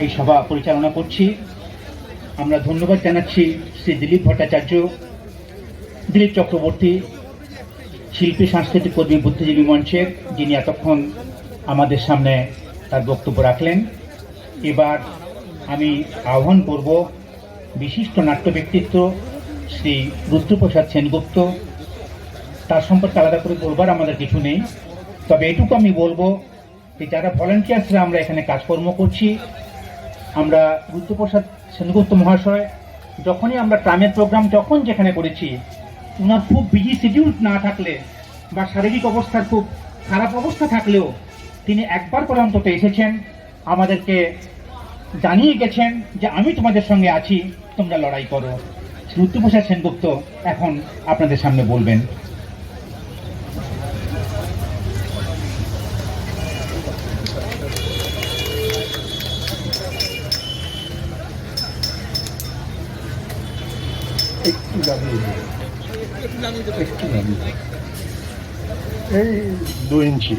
এই সভা পরিচালনা করছি। আমরা ধন্যবাদ জানাচ্ছি শ্রী দিলীপ ভট্টাচার্য, দিলীপ চক্রবর্তী, শিল্পী সাংস্কৃতিক কর্মী বুদ্ধিজীবী মঞ্চের, যিনি এতক্ষণ আমাদের সামনে তার বক্তব্য রাখলেন। এবার আমি আহ্বান করব বিশিষ্ট নাট্য ব্যক্তিত্ব শ্রী রুদ্রপ্রসাদ সেনগুপ্ত। তার সম্পর্কে আলাদা করে বলবার আমাদের কিছু নেই, তবে এটুকু আমি বলবো যে যারা ভলান্টিয়ার্সরা আমরা এখানে কাজকর্ম করছি, আমরা রুদ্রপ্রসাদ সেনগুপ্ত মহাশয় যখনই আমরা ট্রামের প্রোগ্রাম যখন যেখানে করেছি, ওনার খুব বিজি শিডিউল না থাকলে বা শারীরিক অবস্থার খুব খারাপ অবস্থা থাকলেও তিনি একবার করে অন্তত এসেছেন, আমাদেরকে জানিয়ে গেছেন যে আমি তোমাদের সঙ্গে আছি, তোমরা লড়াই করো। রুদ্রপ্রসাদ সেনগুপ্ত এখন আপনাদের সামনে বলবেন। এই 2 ইঞ্চি।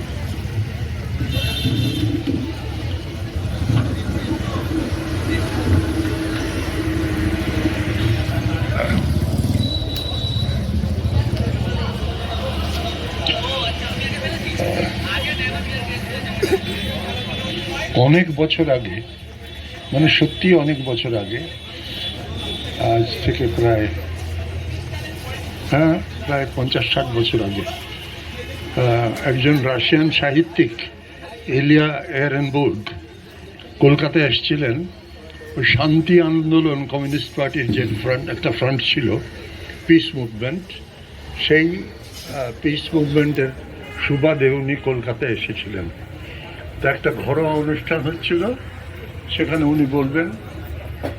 অনেক বছর আগে, মানে সত্যি অনেক বছর আগে, আজ থেকে প্রায় 50-60 বছর আগে, একজন রাশিয়ান সাহিত্যিক ইলিয়া এরেনবুর্গ কলকাতায় এসেছিলেন। ওই শান্তি আন্দোলন, কমিউনিস্ট পার্টির যে একটা ফ্রন্ট ছিল, পিস মুভমেন্ট, সেই পিস মুভমেন্টের সুবাদে উনি কলকাতায় এসেছিলেন। তা একটা ঘরোয়া অনুষ্ঠান হচ্ছিল, সেখানে উনি বলবেন।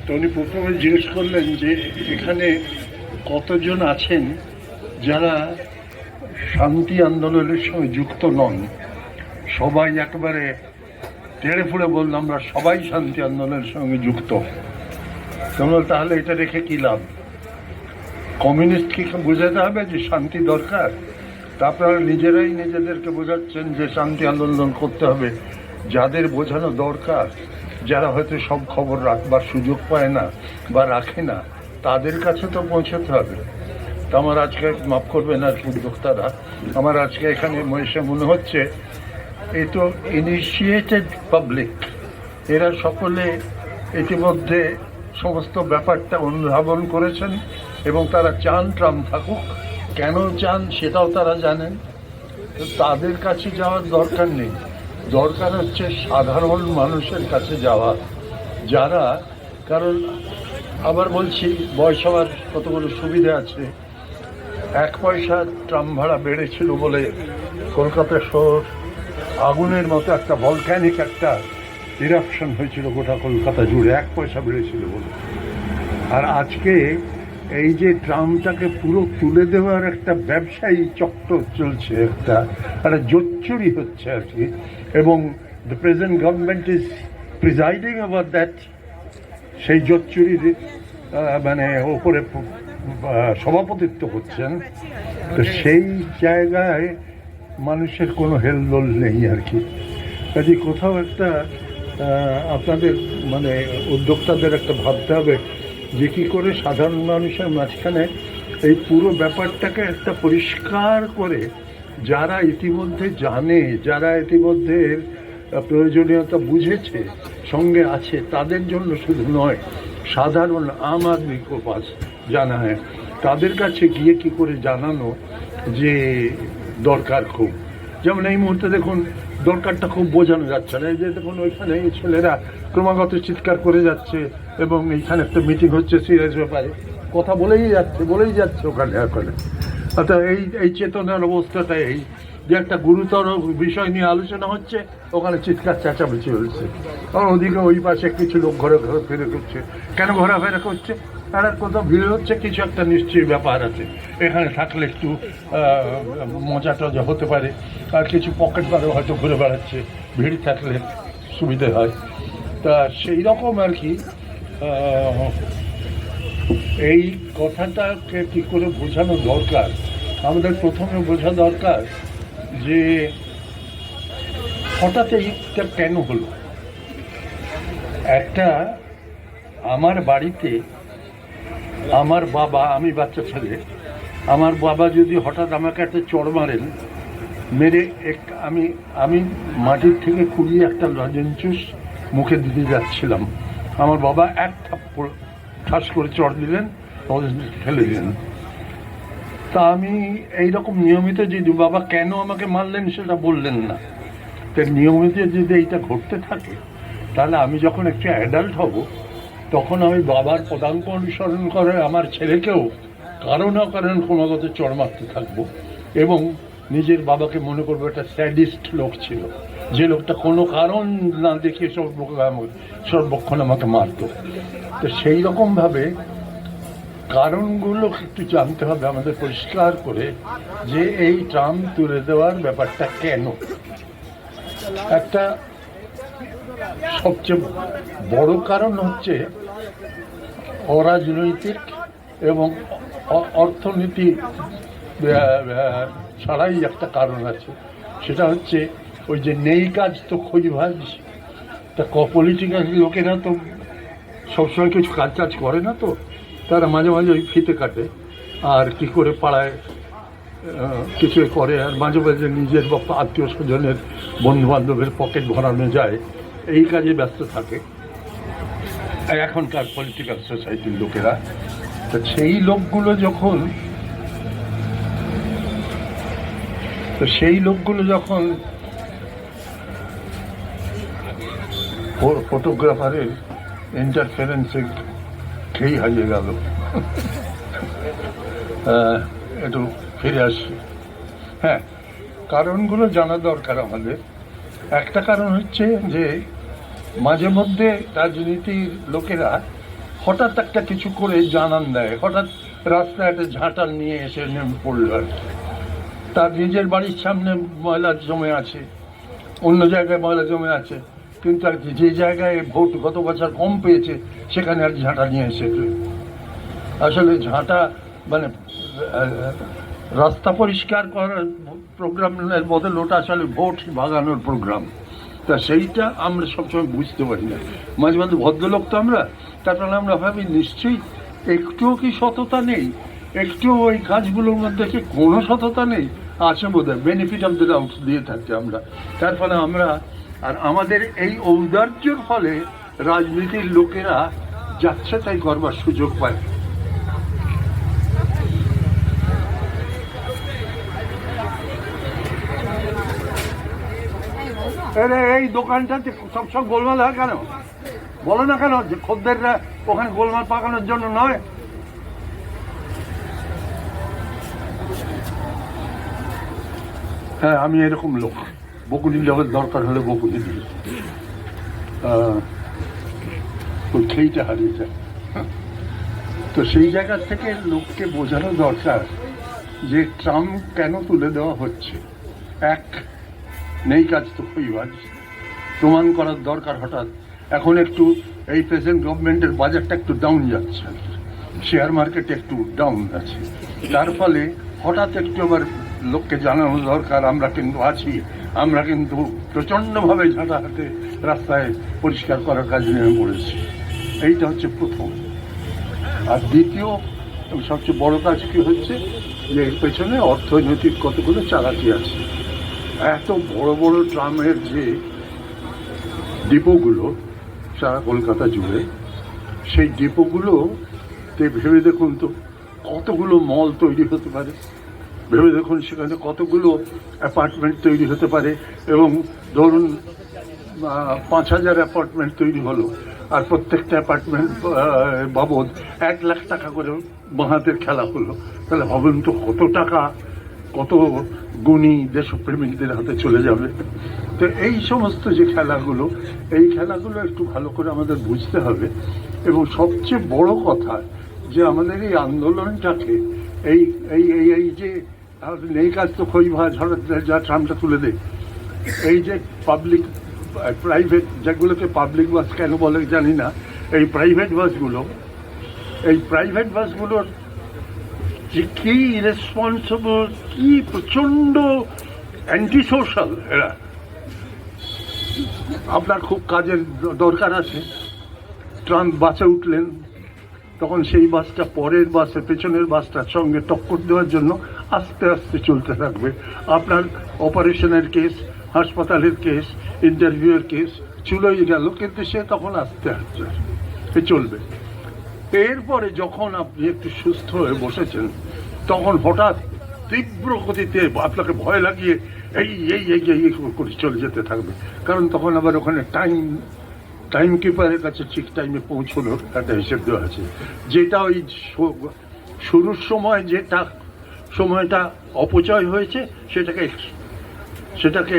তো উনি প্রথমে জিজ্ঞেস করলেন যে এখানে কতজন আছেন যারা শান্তি আন্দোলনের সঙ্গে যুক্ত নন। সবাই একেবারে তেড়ে ফুড়ে বলল, আমরা সবাই শান্তি আন্দোলনের সঙ্গে যুক্ত। তোমরা তাহলে এটা রেখে কি লাভ? কমিউনিস্টকে বোঝাতে হবে যে শান্তি দরকার, তা আপনারা নিজেরাই নিজেদেরকে বোঝাচ্ছেন যে শান্তি আন্দোলন করতে হবে। যাদের বোঝানো দরকার, যারা হয়তো সব খবর রাখবার সুযোগ পায় না বা রাখে না, তাদের কাছে তো পৌঁছতে হবে। তো আমার আজকে, মাফ করবেন আর উদ্যোক্তারা, আমার আজকে এখানে এসে মনে হচ্ছে এই তো ইনিশিয়েটেড পাবলিক, এরা সকলে ইতিমধ্যে সমস্ত ব্যাপারটা অনুধাবন করেছেন এবং তারা চান ট্রাম্প থাকুক। কেন চান সেটাও তারা জানেন। তো তাদের কাছে যাওয়ার দরকার নেই, দরকার হচ্ছে সাধারণ মানুষের কাছে যাওয়া, যারা, কারণ আবার বলছি, বয়স হওয়ার কতগুলো সুবিধা আছে। 1 পয়সা ট্রাম ভাড়া বেড়েছিল বলে কলকাতা শহর আগুনের মতো একটা ভলক্যানিক একটা ইরাপশন হয়েছিল গোটা কলকাতা জুড়ে, 1 পয়সা বেড়েছিল বলে। আর আজকে এই যে ট্রামটাকে পুরো তুলে দেওয়ার একটা ব্যবসায়ী চক্র চলছে, একটা জোচ্চুরি হচ্ছে আর কি, এবং the present government is presiding over that. সেই জোচ্চুরির মানে ওপরে সভাপতিত্ব করছেন। তো সেই জায়গায় মানুষের কোনো হেলদোল নেই আর কি। কাজে কোথাও একটা আপনাদের মানে উদ্যোক্তাদের একটা ভাবতে হবে যে কী করে সাধারণ মানুষের মাঝখানে এই পুরো ব্যাপারটাকে একটা পরিষ্কার করে, যারা ইতিমধ্যে জানে, যারা ইতিমধ্যে প্রয়োজনীয়তা বুঝেছে, সঙ্গে আছে, তাদের জন্য শুধু নয়, সাধারণ আম আদমি কো পাস জানা হয়, তাদের কাছে গিয়ে কি করে জানানো যে দরকার খুব। যেমন এই মুহূর্তে দেখুন দরকারটা খুব বোঝানো যাচ্ছে না। এই যে দেখুন ওইখানে এই ছেলেরা ক্রমাগত চিৎকার করে যাচ্ছে এবং এইখানে একটা মিটিং হচ্ছে সিরিয়াস ব্যাপারে, কথা বলেই যাচ্ছে ওখানে ওখানে। অর্থাৎ এই চেতনার অবস্থাটা এই যে একটা গুরুতর বিষয় নিয়ে আলোচনা হচ্ছে, ওখানে চিৎকার চেঁচামেচি হচ্ছে। কারণ ওদিকে ওই পাশে কিছু লোক ঘোরাফেরা করছে। কেন ঘোরাফেরা করছে? তারা কোথাও ভিড় হচ্ছে, কিছু একটা নিশ্চয়ই ব্যাপার আছে। এখানে থাকলে একটু মজা টজা হতে পারে, আর কিছু পকেট বারও হয়তো ঘুরে বেড়াচ্ছে, ভিড় থাকলে সুবিধে হয়। তা সেই রকম আর কি। এই কথাটাকে কী করে বোঝানো দরকার, আমাদের প্রথমে বোঝা দরকার যে হঠাৎ এইটা কেন হলো। একটা আমার বাড়িতে আমার বাবা, আমি বাচ্চা ছেলে, আমার বাবা যদি হঠাৎ আমাকে একটা চড় মারেন, মেরে আমি আমি মাটির থেকে কুড়িয়ে একটা লজেন জুস মুখে দিতে যাচ্ছিলাম, আমার বাবা এক থাপ্পড় ঠাস করে চড় দিলেন, ফেলে দিলেন। তা আমি এইরকম নিয়মিত যদি, বাবা কেন আমাকে মারলেন সেটা বললেন না, তো নিয়মিত যদি এইটা ঘটতে থাকে, তাহলে আমি যখন একটা অ্যাডাল্ট হব, তখন আমি বাবার পদাঙ্ক অনুসরণ করে আমার ছেলেকেও কারো না কারণ ক্রমাগত চড় মারতে থাকবো, এবং নিজের বাবাকে মনে করবো একটা স্যাডিস্ট লোক ছিল, যে লোকটা কোনো কারণ না দেখিয়ে সর্বক্ষণ আমাকে মারত। তো সেই রকমভাবে কারণগুলো একটু জানতে হবে আমাদের পরিষ্কার করে, যে এই ট্রাম তুলে দেওয়ার ব্যাপারটা কেন। একটা সবচেয়ে বড় কারণ হচ্ছে অরাজনৈতিক এবং অর্থনীতি ছাড়াই একটা কারণ আছে, সেটা হচ্ছে ওই যে নেই কাজ তো খোঁজভাজ। তা পলিটিক্যাল লোকেরা তো সবসময় কিছু কাজ টাজ করে না, তো তারা মাঝে মাঝে ওই ফিতে কাটে আর কি করে পাড়ায় কিছু করে, আর মাঝে মাঝে নিজের বা আত্মীয় স্বজনের বন্ধু বান্ধবের পকেট ভরানো যায়, এই কাজে ব্যস্ত থাকে এখনকার পলিটিক্যাল সোসাইটির লোকেরা। তো সেই লোকগুলো যখন ফটোগ্রাফারের ইন্টারফারেন্সে খেই হারিয়ে গেল, একটু ফিরে আসি। হ্যাঁ, কারণগুলো জানা দরকার আমাদের। একটা কারণ হচ্ছে যে মাঝে মধ্যে রাজনীতির লোকেরা হঠাৎ একটা কিছু করে জানান দেয়, হঠাৎ রাস্তায় একটা ঝাঁটাল নিয়ে এসে নেমে পড়ল আর কি। তার নিজের বাড়ির সামনে ময়লা জমে আছে, অন্য জায়গায় ময়লা জমে আছে, কিন্তু আর যে জায়গায় ভোট গত বছর কম পেয়েছে সেখানে আর ঝাঁটা নিয়ে এসে, আসলে ঝাঁটা মানে রাস্তা পরিষ্কার করার প্রোগ্রামের বদলে ওটা আসলে ভোট ভাগানোর প্রোগ্রাম। তা সেইটা আমরা সবসময় বুঝতে পারি না। মাঝে মাঝে ভদ্রলোক তো আমরা, তারপরে আমরা ভাবি নিশ্চয়ই একটুও কি সততা নেই, একটু ওই কাজগুলোর মধ্যে কি কোনো সততা নেই, আছে বোধ হয়, বেনিফিট অফ দ্য ডাউট দিয়ে থাকছি আমরা। তার ফলে আমরা, আর আমাদের এই ঔদার্যের ফলে রাজনীতির লোকেরা যাচ্ছে তাই করবার সুযোগ পায়। এই দোকানটাতে সব গোলমাল হয় কেন বলো না, কেন যে খদ্দেররা ওখানে গোলমাল পাকানোর জন্য নয়? হ্যাঁ, আমি এরকম লোক, বকুনি দেওয়ার দরকার হলে বকুনি দিই, ওই খেইটা হারিয়ে যায়। তো সেই জায়গা থেকে লোককে বোঝানো দরকার যে ট্রাম কেন তুলে দেওয়া হচ্ছে। এক, নেই কাজ তো খইবাজ, প্রমাণ করার দরকার। হঠাৎ এখন একটু এই প্রেজেন্ট গভর্নমেন্টের বাজারটা একটু ডাউন যাচ্ছে, শেয়ার মার্কেট একটু ডাউন আছে, তার ফলে হঠাৎ একটু আবার লোককে জানানো দরকার আমরা কিন্তু আছি, আমরা কিন্তু প্রচণ্ডভাবে ঝাঁটা হাতে রাস্তায় পরিষ্কার করার কাজ নেমে পড়েছি। এইটা হচ্ছে প্রথম। আর দ্বিতীয় সবচেয়ে বড় কাজ কি হচ্ছে, যে এর পেছনে অর্থনৈতিক কতগুলো চালাকি আছে। এত বড় বড় ট্রামের যে ডিপোগুলো সারা কলকাতা জুড়ে, সেই ডিপোগুলোতে ভেবে দেখুন তো কতগুলো মল তৈরি হতে পারে, ভেবে দেখুন সেখানে কতগুলো অ্যাপার্টমেন্ট তৈরি হতে পারে, এবং ধরুন 5,000 অ্যাপার্টমেন্ট তৈরি হলো, আর প্রত্যেকটা অ্যাপার্টমেন্ট বাবদ 1 লাখ টাকা করে বাঁহাতের খেলা হলো, তাহলে ভাবুন তো কত টাকা, কত গুণী দেশপ্রেমিকদের হাতে চলে যাবে। তো এই সমস্ত যে খেলাগুলো, এই খেলাগুলো একটু ভালো করে আমাদের বুঝতে হবে। এবং সবচেয়ে বড় কথা যে আমাদের এই আন্দোলনটাকে এই এই এই এই যে নেই কাজ তো খইভাজ যা ট্রামটা তুলে দেয়, এই যে পাবলিক প্রাইভেট, যেগুলোকে পাবলিক বাস কেন বলে জানি না, এই প্রাইভেট বাসগুলোর যে কি ইরেসপন্সিবল, কি প্রচণ্ড অ্যান্টি সোশ্যাল এরা। আপনার খুব কাজের দরকার আছে, বাসে উঠলেন, তখন সেই বাসটা পরের বাসে পেছনের বাসটার সঙ্গে টক্কর দেওয়ার জন্য আস্তে আস্তে চলতে থাকবে। আপনার অপারেশনের কেস, হাসপাতালের কেস, ইন্টারভিউয়ের কেস চুলোই গেল, কিন্তু সে তখন আস্তে আস্তে চলবে। এরপরে যখন আপনি একটু সুস্থ হয়ে বসেছেন, তখন হঠাৎ তীব্র গতিতে আপনাকে ভয় লাগিয়ে এই এই এই এই করে চলে যেতে থাকবে। কারণ তখন আবার ওখানে টাইম কিপারের কাছে ঠিক টাইমে পৌঁছানোর একটা হিসেব দেওয়া আছে, যেটা ওই শুরুর সময় যেটা সময়টা অপচয় হয়েছে সেটাকে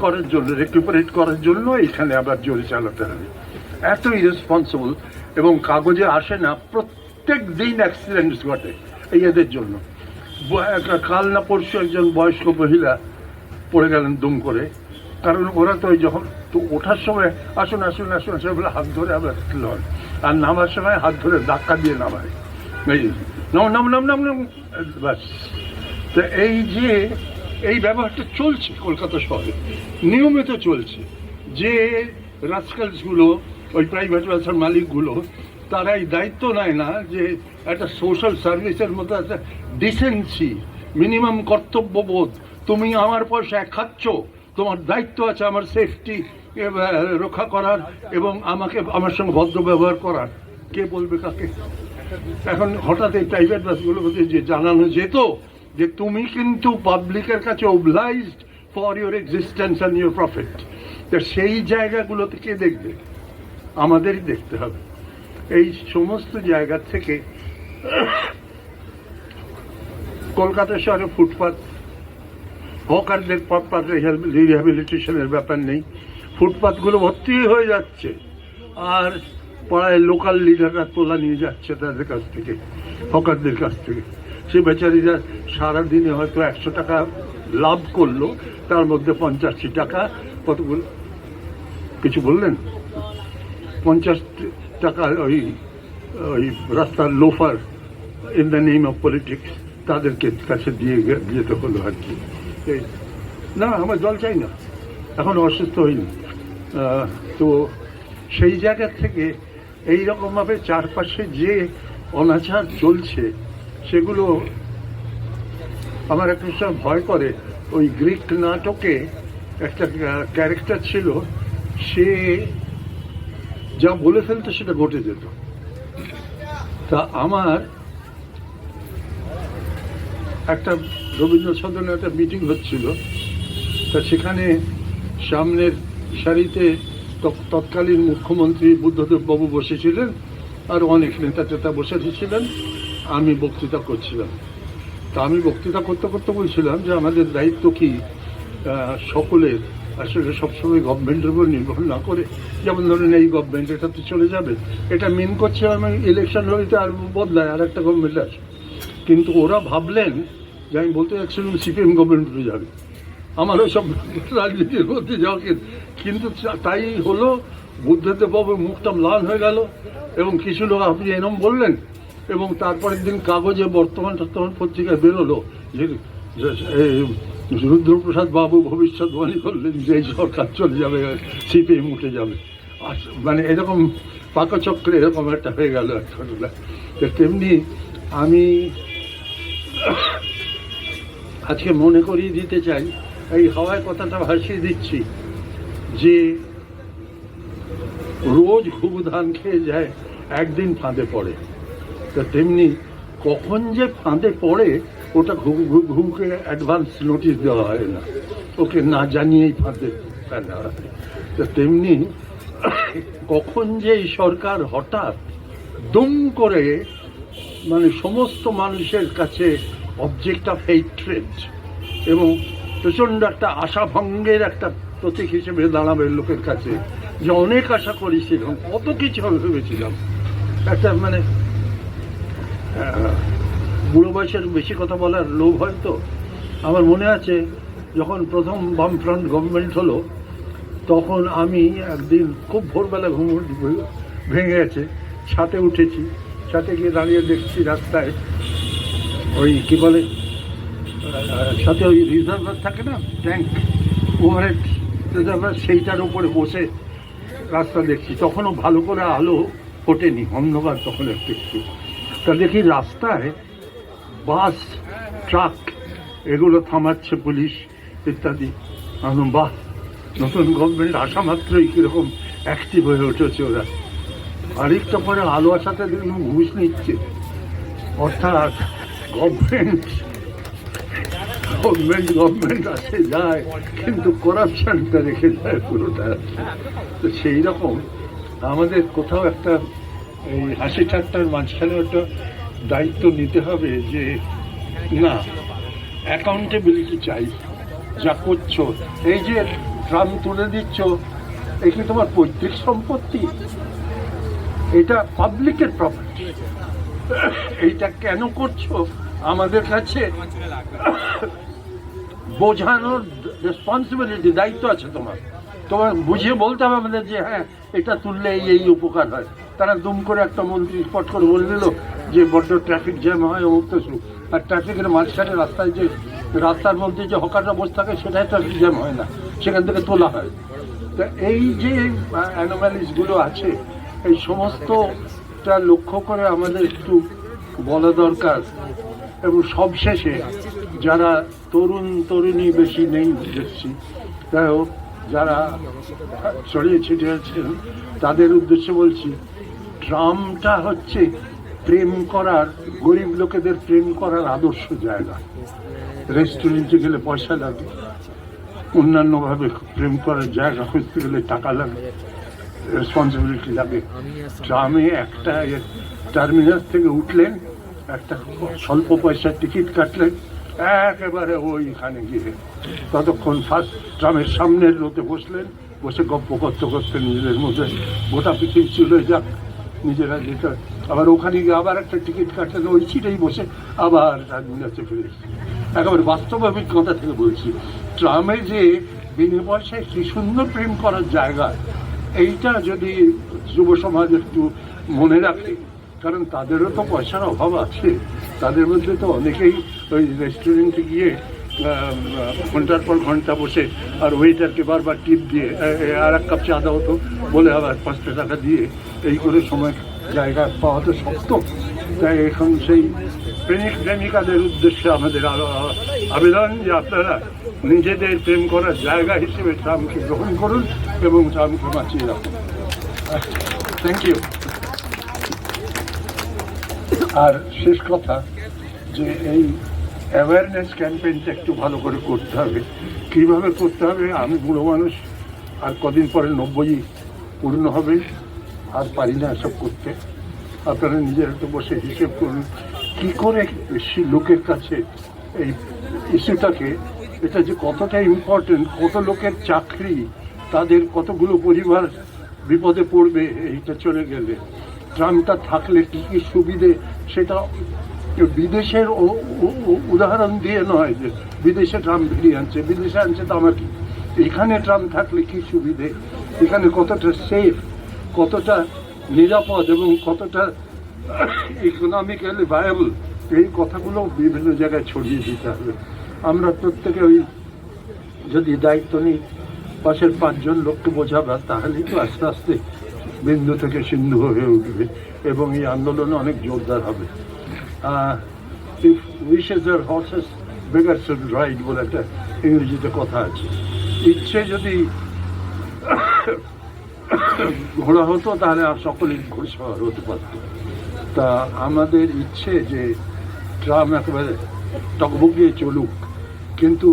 করার জন্য, রেকুপারেট করার জন্য এখানে আবার জোরে চালাতে হবে। এত ইরেসপন্সিবল। এবং কাগজে আসে না, প্রত্যেক দিন অ্যাক্সিডেন্টস ঘটে এই এদের জন্য। কাল না পরশু একজন বয়স্ক মহিলা পড়ে গেলেন দুম করে, কারণ ওরা তো যখন তো ওঠার সময় আসুন আসুন আসুন আসুন বলে হাত ধরে আবার লন, আর নামার সময় হাত ধরে ধাক্কা দিয়ে নামায়, নাম নাম নাম নাম নাম ব্যাস। তো এই যে এই ব্যবহারটা চলছে কলকাতা শহরে, নিয়মিত চলছে। যে রাস্কালসগুলো, ওই প্রাইভেট বাসের মালিকগুলো, তারা এই দায়িত্ব নেয় না যে একটা সোশ্যাল সার্ভিসের মতো একটা ডিসেন্সি, মিনিমাম কর্তব্যবোধ। তুমি আমার পয়সায় খাচ্ছ, তোমার দায়িত্ব আছে আমার সেফটি রক্ষা করার এবং আমার সঙ্গে ভদ্র ব্যবহার করার। কে বলবে কাকে? এখন হঠাৎ এই প্রাইভেট বাসগুলোকে যে জানানো যেত যে তুমি কিন্তু পাবলিকের কাছে obliged for your existence and your profit, তো সেই জায়গাগুলোতে কে দেখবে? আমাদেরই দেখতে হবে। এই সমস্ত জায়গা থেকে কলকাতা শহরে ফুটপাত, হকারদের রিহ্যাবিলিটেশনের ব্যাপার নেই, ফুটপাতগুলো ভর্তি হয়ে যাচ্ছে, আর পাড়ায় লোকাল লিডাররা তোলা নিয়ে যাচ্ছে তাদের কাছ থেকে, হকারদের কাছ থেকে। সে বেচারিরা সারাদিনে হয়তো 100 টাকা লাভ করলো, তার মধ্যে 85 টাকা কতগুলো কিছু বললেন, 50 টাকা ওই রাস্তার loafer in the name of politics তাদেরকে কাছে দিয়ে যেতে হলো আর কি। না, আমার জল চাই না, এখন অসুস্থ হইনি। তো সেই জায়গা থেকে এইরকমভাবে চারপাশে যে অনাচার চলছে, সেগুলো আমার একটা সময় ভয় করে। ওই গ্রিক নাটকে একটা ক্যারেক্টার ছিল, সে যা বলে ফেলতো সেটা ঘটে যেত। তা আমার একটা রবীন্দ্র সদনে একটা মিটিং হচ্ছিল, তা সেখানে সামনের সারিতে তৎকালীন মুখ্যমন্ত্রী বুদ্ধদেব বাবু বসেছিলেন, আর অনেক নেতা টেতা বসেছিলেন। আমি বক্তৃতা করছিলাম। তা আমি বক্তৃতা করতে করতে বলছিলাম যে আমাদের দায়িত্ব কি সকলের আসলে সবসময় গভর্নমেন্টের উপর নির্ভর না করে, যেমন ধরেন এই গভর্নমেন্ট এটা তো চলে যাবে, এটা মেন করছে আমি ইলেকশন হইতে আর বদলায় আর একটা গভর্নমেন্ট আছে। কিন্তু ওরা ভাবলেন যে আমি বলতে চাচ্ছিলাম সিপিএম গভর্নমেন্টে যাবে, আমার ওই সব রাজনীতির মধ্যে যাওয়া, কিন্তু তাই হলো। বুদ্ধদেব বাবুর মুখটা লাল হয়ে গেল এবং কিছু লোক আপনি এরম বললেন, এবং তারপরের দিন কাগজে বর্তমান পত্রিকায় বেরোলো যে রুদ্রপ্রসাদ বাবু ভবিষ্যৎবাণী করলেন যে এই সরকার চলে যাবে, সিপিএম উঠে যাবে। মানে এরকম পাকচক্রে এরকম একটা হয়ে গেল একটা। তেমনি আমি আজকে মনে করিয়ে দিতে চাই, এই হাওয়ায় কথাটা ভাসিয়ে দিচ্ছি, যে রোজ ঘুঘু ধান খেয়ে যায়, একদিন ফাঁদে পড়ে। তা তেমনি কখন যে ফাঁদে পড়ে ওটা ঘুঘুকে অ্যাডভান্স নোটিশ দেওয়া হয় না, ওকে না জানিয়েই ফাঁদে ফেলা হয়। তা তেমনি কখন যে এই সরকার হঠাৎ দুম করে মানে সমস্ত মানুষের কাছে অবজেক্ট অফ হেট্রেড এবং প্রচণ্ড একটা আশাভঙ্গের একটা প্রতীক হিসেবে দাঁড়াবে লোকের কাছে, যে অনেক আশা করেছিলাম, কত কিছু ভেবেছিলাম। একটা মানে বুড়ো বয়সের বেশি কথা বলার লোভ হয়তো। আমার মনে আছে যখন প্রথম বামফ্রন্ট গভর্নমেন্ট হলো, তখন আমি একদিন খুব ভোরবেলা ঘুম ভেঙে গেছে, ছাতে উঠেছি, ছাতে গিয়ে দাঁড়িয়ে দেখছি রাস্তায় ওই কি বলে সাথে ওই রিজার্ভার থাকে না, ট্যাঙ্ক, ওভারহেড রিজার্ভার, সেইটার উপরে বসে রাস্তা দেখছি। তখনও ভালো করে আলো ফোটেনি, অন্ধকার তখন একটু একটু। তা দেখি রাস্তায় বাস, ট্রাক এগুলো থামাচ্ছে পুলিশ ইত্যাদি। আমি বাহ, নতুন গভর্নমেন্ট আসা মাত্রই কীরকম অ্যাক্টিভ হয়ে উঠেছে ওরা। আরেকটা পরে আলো আসাতে দেখলাম ঘুষ নিচ্ছে। অর্থাৎ গভর্নমেন্ট আসে যায়, কিন্তু করাপশনটা রেখে যায় পুরোটা। তো সেই রকম আমাদের কোথাও একটা এই হাসি ঠাট্টার মাঝখানে একটা দায়িত্ব নিতে হবে যে না, অ্যাকাউন্টেবিলিটি চাই। যা করছো, এই যে ট্রাম তুলে দিচ্ছ, এই কি তোমার পৈতৃক সম্পত্তি? এটা পাবলিকের প্রপার্টি। এইটা কেন করছো আমাদের কাছে বোঝানোর রেসপন্সিবিলিটি, দায়িত্ব আছে তোমার। তোমার বুঝিয়ে বলতে হবে আমাদের যে হ্যাঁ, এটা তুললে এই উপকার হয়। তারা দুম করে একটা মন্ত্রী স্পট করে বলে দিল যে বড্ড ট্রাফিক জ্যাম হয় অমুক তসু, আর ট্রাফিকের মাঝখানে রাস্তায় যে রাস্তার মধ্যে যে হকাররা বসে থাকে সেটাই ট্রাফিক জ্যাম হয় না, সেখান থেকে তোলা হয়। তা এই যে অ্যানোম্যালিসগুলো আছে, এই সমস্তটা লক্ষ্য করে আমাদের একটু বলা দরকার। এবং সবশেষে যারা তরুণী বেশি নেই দেখছি, যাই হোক, যারা ছড়িয়ে ছিটিয়ে আছেন তাদের উদ্দেশ্যে বলছি, ট্রামটা হচ্ছে প্রেম করার, গরিব লোকেদের প্রেম করার আদর্শ জায়গা। রেস্টুরেন্টে গেলে পয়সা লাগে, অন্যান্যভাবে প্রেম করার জায়গা খুঁজতে গেলে টাকা লাগে, রেসপন্সিবিলিটি লাগে। ট্রামে একটা টার্মিনাস থেকে উঠলেন, একটা স্বল্প পয়সার টিকিট কাটলেন, একেবারে ওইখানে গিয়ে ততক্ষণ ফার্স্ট ট্রামের সামনের রোতে বসলেন, বসে গপ্প করতে করতে নিজেদের মধ্যে গোটা পৃথিবী চলে যাক, নিজেরা যেটা। আবার ওখানে গিয়ে আবার একটা টিকিট কাটলেন, ওই সিটেই বসে আবার টার্মিনাসে ফিরে এসেছে। একেবারে বাস্তব অভিজ্ঞতা থেকে বলছি, ট্রামে যে বিনা পয়সায় কি সুন্দর প্রেম করার জায়গা, এইটা যদি যুব সমাজ একটু মনে রাখে, কারণ তাদেরও তো পয়সার অভাব আছে। তাদের মধ্যে তো অনেকেই ওই রেস্টুরেন্টে গিয়ে ঘন্টার পর ঘন্টা বসে আর ওয়েটারকে বারবার টিপ দিয়ে আর এক কাপ চা দাও তো বলে আবার 5 টাকা দিয়ে এই করে সময় জায়গা পাওয়া তো শক্ত। তাই এখন সেই প্রেমিকাদের উদ্দেশ্যে আমাদের আবেদন যে আপনারা নিজেদের প্রেম করার জায়গা হিসেবে ট্রামকে গ্রহণ করুন এবং ট্রামকে বাঁচিয়ে রাখুন। Thank you. আর শেষ কথা, যে এই অ্যাওয়ারনেস ক্যাম্পেইনটা একটু ভালো করে করতে হবে। কীভাবে করতে হবে? আমি বুড়ো মানুষ, আর কদিন পরে 90 পূর্ণ হবে, আর পারি না এসব করতে। আপনারা নিজের একটু বসে হিসেব করুন কী করে বেশি লোকের কাছে এই ইস্যুটাকে, এটা যে কতটা ইম্পর্টেন্ট, কত লোকের চাকরি, তাদের কতগুলো পরিবার বিপদে পড়বে এইটা চলে গেলে। ট্রামটা থাকলে কী কী সুবিধে, সেটা বিদেশের উদাহরণ দিয়ে নয় যে বিদেশে ট্রাম ফিরিয়ে আনছে, বিদেশে আনছে তো আমার কি, এখানে ট্রাম থাকলে কী সুবিধে, এখানে কতটা সেফ, কতটা নিরাপদ এবং কতটা ইকোনমিক্যালি ভায়াবল, এই কথাগুলো বিভিন্ন জায়গায় ছড়িয়ে দিতে হবে। আমরা প্রত্যেকে ওই যদি দায়িত্ব নিই পাশের 5 জন লোককে বোঝাবার, তাহলেই তো আস্তে আস্তে বিন্দু থেকে সিন্ধু হয়ে উঠবে এবং এই আন্দোলন অনেক জোরদার হবে। If wishes are horses beggars should ride বলে একটা ইংরেজিতে কথা আছে। ইচ্ছে যদি ঘোড়া হতো তাহলে আর সকলেই ঘোড়সওয়ার হতে পারত। তা আমাদের ইচ্ছে যে ট্রাম একেবারে টকবগিয়ে চলুক, কিন্তু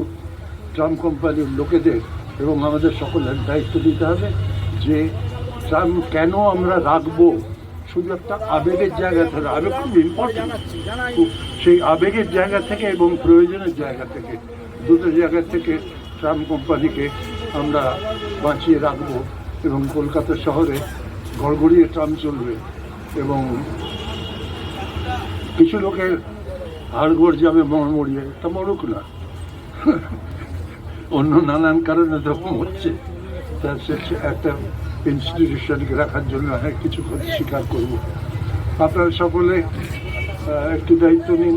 ট্রাম কোম্পানির লোকেদের এবং আমাদের সকলের দায়িত্ব দিতে হবে যে ট্রাম কেন আমরা রাখবো, শুধু একটা আবেগের জায়গা থেকে, আবেগ খুব ইম্পর্টেন্ট, সেই আবেগের জায়গা থেকে এবং প্রয়োজনের জায়গা থেকে, দুটো জায়গা থেকে ট্রাম কোম্পানিকে আমরা বাঁচিয়ে রাখবো এবং কলকাতা শহরে গড়গড়িয়ে ট্রাম চলবে এবং কিছু লোকের হাড়গোড় যাবে মরিয়ে, তা মরুক না, অন্য নানান কারণে তখন হচ্ছে, তার একটা ইনস্টিটিউশনকে রাখার জন্য অনেক কিছু স্বীকার করব। আপনারা সকলে একটু দায়িত্ব নিন,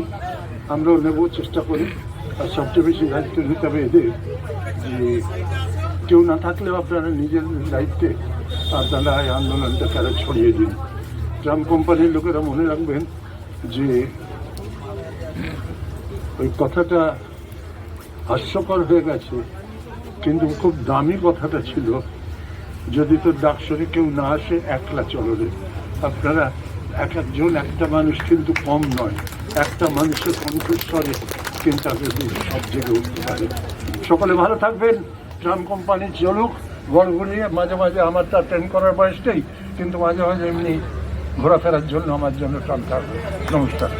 আমরাও নেব, চেষ্টা করি। আর সবচেয়ে বেশি দায়িত্ব নিতে হবে এদের, যে কেউ না থাকলেও আপনারা নিজের দায়িত্বে আপনারা এই আন্দোলনটাকে আরো ছড়িয়ে দিন। ট্রাম কোম্পানির লোকেরা মনে রাখবেন যে ওই কথাটা হাস্যকর হয়ে গেছে, কিন্তু খুব দামি কথাটা ছিল, যদি তোর ডাকসরে কেউ না আসে একলা চলো রে। আপনারা এক একজন, একটা মানুষ কিন্তু কম নয়, একটা মানুষের কণ্ঠস্বরে কিন্তু আপনাদের সব জেগে উঠতে পারে। সকলে ভালো থাকবেন। ট্রাম কোম্পানি চলুক গড়গড়িয়ে, মাঝে মাঝে আমার তো ট্রেন করার বয়স নেই, কিন্তু মাঝে মাঝে এমনি ঘোরাফেরার জন্য আমার জন্য ট্রাম থাকবে। নমস্কার।